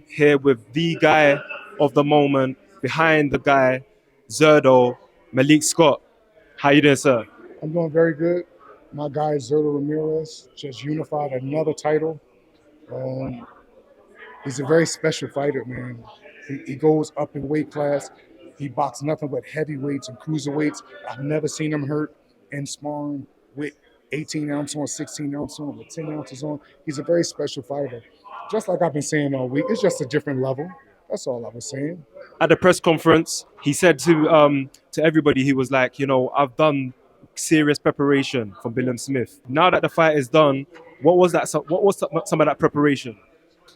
here with the guy of the moment, behind the guy, Zurdo, Malik Scott. How you doing, sir? I'm doing very good. My guy Zurdo Ramirez just unified another title. Um, he's a very special fighter, man. He goes up in weight class. He boxes nothing but heavyweights and cruiserweights. I've never seen him hurt in sparring with 18 ounce on, 16 ounce on, with 10 ounces on. He's a very special fighter. Just like I've been saying all week, it's just a different level. That's all I was saying. At the press conference, he said to everybody, he was like, I've done serious preparation for Billam Smith. Now that the fight is done, what was that? What was some of that preparation?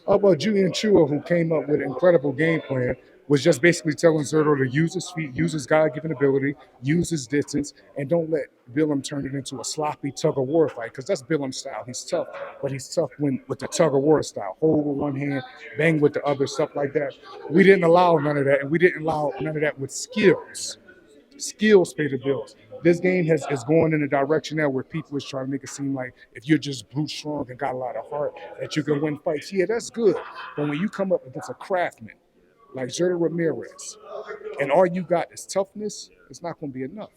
How about Julian Chua, who came up with an incredible game plan, was just basically telling Zurdo to use his feet, use his God-given ability, use his distance, and don't let Billam turn it into a sloppy tug-of-war fight, because that's Billam's style. He's tough, but he's tough with the tug-of-war style. Hold with one hand, bang with the other, stuff like that. We didn't allow none of that, and we didn't allow none of that with skills. Skills pay the bills. This game is going in a direction now where people is trying to make it seem like if you're just brute strong and got a lot of heart, that you can win fights. Yeah, that's good. But when you come up against a craftsman like Zurdo Ramirez, and all you got is toughness, it's not going to be enough.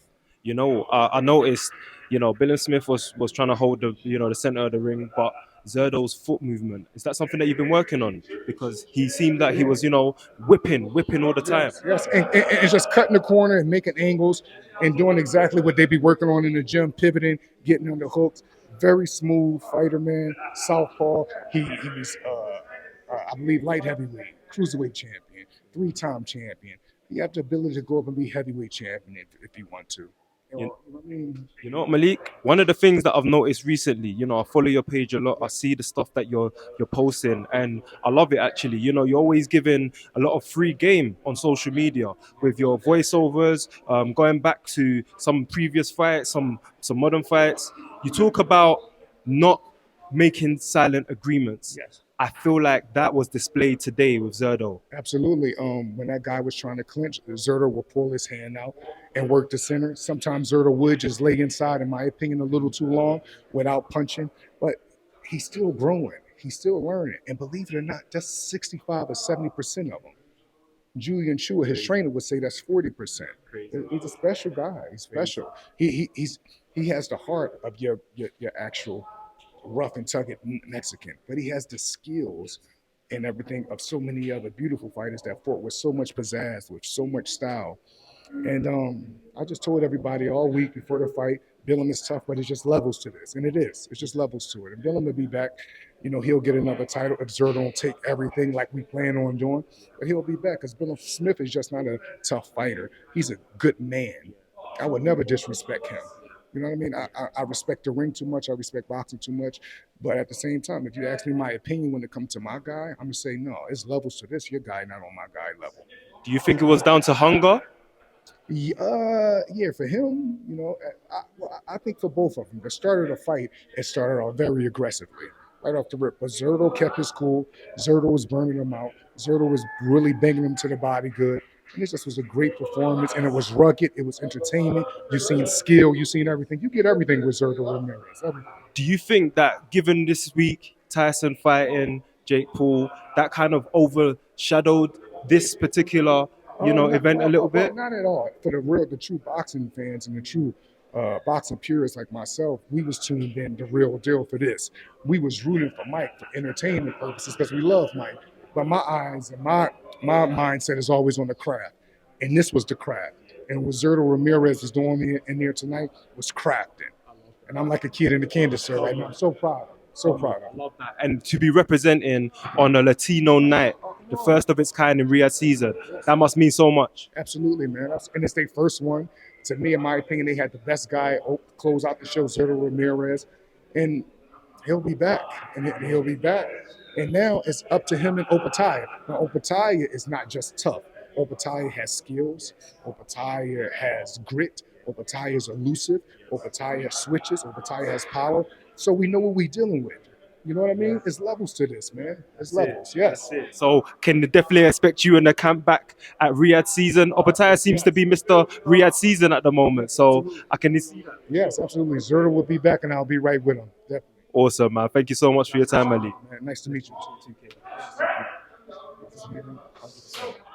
I noticed, Billam Smith was trying to hold the center of the ring, but Zurdo's foot movement, is that something that you've been working on? Because he seemed that he was, whipping all the time. Yes, and it's just cutting the corner and making angles and doing exactly what they be working on in the gym, pivoting, getting on the hooks. Very smooth fighter, man. Southpaw. He was, I believe, light heavyweight, cruiserweight champion, three-time champion. He have the ability to go up and be heavyweight champion if he want to. You know what, Malik? One of the things that I've noticed recently, I follow your page a lot. I see the stuff that you're posting, and I love it actually. You're always giving a lot of free game on social media with your voiceovers, going back to some previous fights, some modern fights. You talk about not making silent agreements. Yes. I feel like that was displayed today with Zurdo. Absolutely. When that guy was trying to clinch, Zurdo will pull his hand out and work the center. Sometimes Zurdo would just lay inside, in my opinion, a little too long without punching. But he's still growing. He's still learning. And believe it or not, that's 65 or 70% of them. Julian Chua, his trainer, would say that's 40%. He's a special guy. He's special. He has the heart of your actual rough and tuck it Mexican, but he has the skills and everything of so many other beautiful fighters that fought with so much pizzazz, with so much style. And I just told everybody all week before the fight, Billam is tough, but it's just levels to this, and it is. It's just levels to it. And Billam will be back. He'll get another title if Zurdo don't take everything like we plan on doing, but he'll be back because Billam Smith is just not a tough fighter. He's a good man. I would never disrespect him. You know what I mean? I respect the ring too much. I respect boxing too much. But at the same time, if you ask me my opinion when it comes to my guy, I'm going to say, no, it's levels to this. Your guy not on my guy level. Do you think it was down to hunger? Yeah, for him, I think for both of them, the start of the fight, it started off very aggressively, right off the rip. But Zurdo kept his cool. Zurdo was burning him out. Zurdo was really banging him to the body good. And it just was a great performance, and it was rugged. It was entertainment. You seen skill. You seen everything. You get everything with Zurdo Ramirez. Everything. Do you think that given this week, Tyson fighting Jake Paul, that kind of overshadowed this particular, event a little bit? Not at all. For the true boxing fans and the true boxing purists like myself, we was tuned in the real deal for this. We was rooting for Mike for entertainment purposes because we love Mike. But my eyes and my mindset is always on the craft. And this was the craft. And what Zurdo Ramirez is doing in there tonight was crafting. And I'm like a kid in the candy store right now. I'm so proud. So proud. I love that. And to be representing on a Latino night, the first of its kind in Riyadh season, that must mean so much. Absolutely, man. And it's their first one. To me, in my opinion, they had the best guy close out the show, Zurdo Ramirez. And he'll be back. And now it's up to him and Opetaia. Now, Opetaia is not just tough. Opetaia has skills. Opetaia has grit. Opetaia is elusive. Opetaia switches. Opetaia has power. So we know what we're dealing with. You know what I mean? There's levels to this, man. There's levels, yes. So can definitely expect you in the camp back at Riyadh season. Opetaia seems to be Mr. Riyadh season at the moment. So absolutely. I can see that. Yes, absolutely. Zurdo will be back and I'll be right with him. Definitely. Awesome, man. Thank you so much for your time, Ali. Nice to meet you. You know?